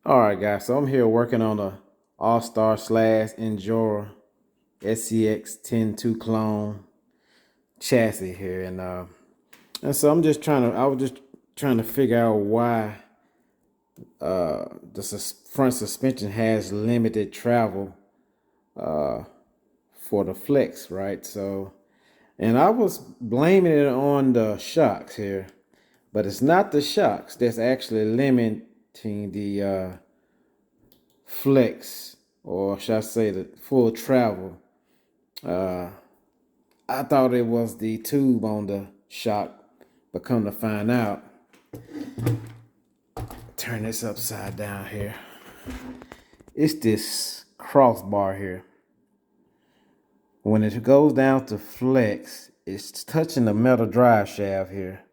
All right, guys. So I'm here working on a Austar / Injora SCX10 clone chassis here, and so I'm just trying to. I was just trying to figure out why the front suspension has limited travel uh, for the flex, right? So, and I was blaming it on the shocks here, but it's not the shocks that's actually limiting the flex, or should I say the full travel. Uh, I thought it was the tube on the shock, but come to find out, turn this upside down here. It's this crossbar here. When it goes down to flex, it's touching the metal drive shaft here.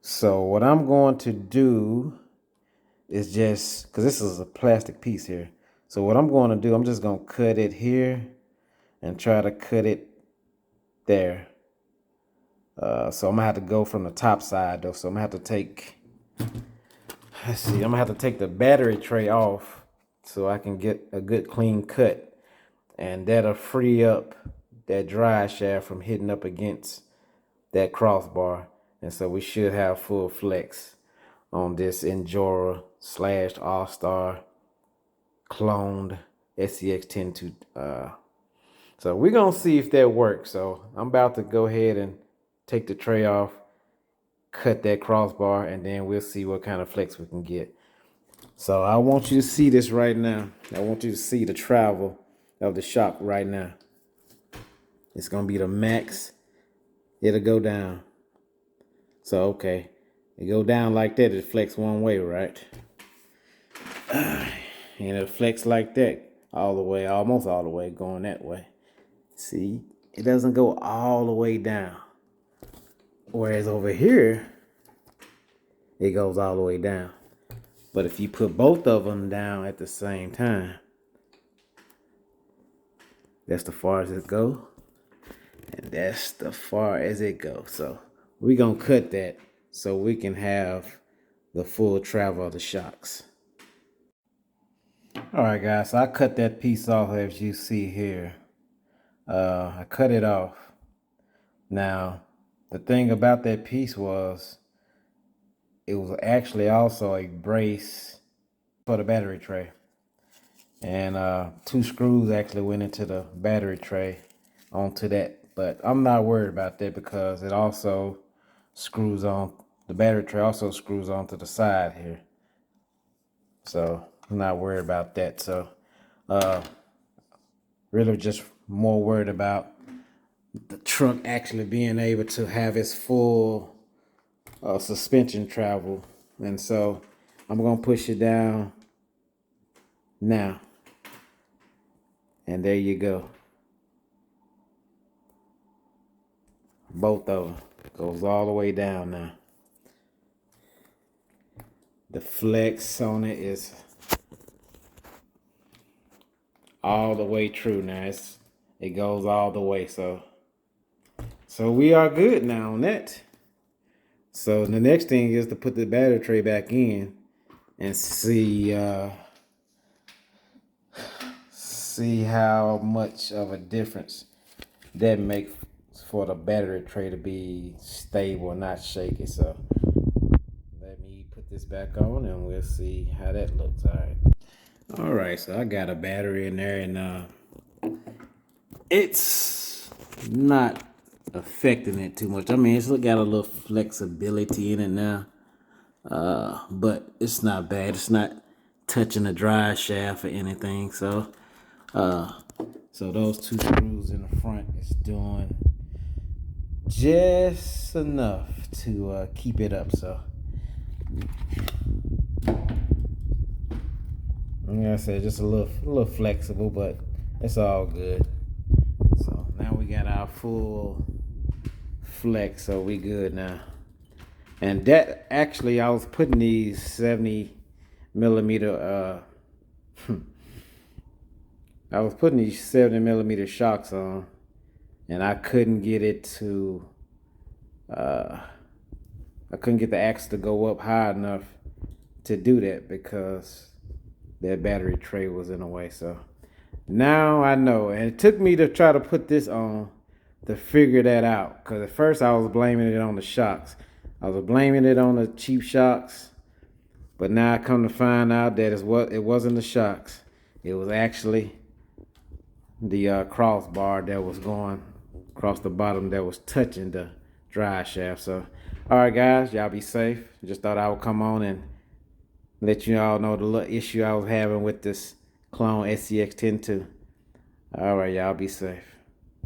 So what I'm going to do is just, because this is a plastic piece here. So what I'm going to do, I'm just going to cut it here and try to cut it there. So I'm gonna have to go from the top side though. So I'm gonna have to take, let's see, I'm gonna have to take the battery tray off so I can get a good clean cut. And that'll free up that drive shaft from hitting up against that crossbar. And so we should have full flex on this Injora / Austar cloned SCX10 so we're gonna see if that works. So I'm about to go ahead and take the tray off, cut that crossbar, and then we'll see what kind of flex we can get. So I want you to see this right now. I want you to see the travel of the shock right now. It's gonna be the max. It'll go down. So okay, it go down like that. It flex one way, right? And it'll flex like that all the way, almost all the way, going that way. See, it doesn't go all the way down. Whereas over here, it goes all the way down. But if you put both of them down at the same time, that's the far as it goes. And that's the far as it goes. So we're going to cut that so we can have the full travel of the shocks. All right, guys, so I cut that piece off as you see here. I cut it off. Now, the thing about that piece was it was actually also a brace for the battery tray. And 2 screws actually went into the battery tray onto that. But I'm not worried about that because it also screws on, the battery tray also screws onto the side here. So I'm not worried about that. So really just more worried about the truck actually being able to have its full suspension travel. And so I'm gonna push it down now, and there you go. Both of them goes all the way down now. The flex on it is all the way true now. It goes all the way. So we are good now on that. So the next thing is to put the battery tray back in and see how much of a difference that makes for the battery tray to be stable, not shaky. So let me put this back on and we'll see how that looks. All right, so I got a battery in there, and it's not affecting it too much. I mean, it's got a little flexibility in it now, but it's not bad. It's not touching the drive shaft or anything. So those 2 screws in the front is doing just enough to keep it up. So like I said, just a little flexible, but it's all good. So now we got our full flex, so we good now. And that actually, I was putting these 70 millimeter I was putting these 70 millimeter shocks on, and I couldn't get it to I couldn't get the axle to go up high enough to do that because that battery tray was in the way. So now I know. And it took me to try to put this on to figure that out. Because at first I was blaming it on the shocks. I was blaming it on the cheap shocks. But now I come to find out that it wasn't the shocks. It was actually the crossbar that was going across the bottom that was touching the drive shaft. So, all right, guys, y'all be safe. Just thought I would come on and let you all know the little issue I was having with this clone SCX10 2. All right, y'all be safe.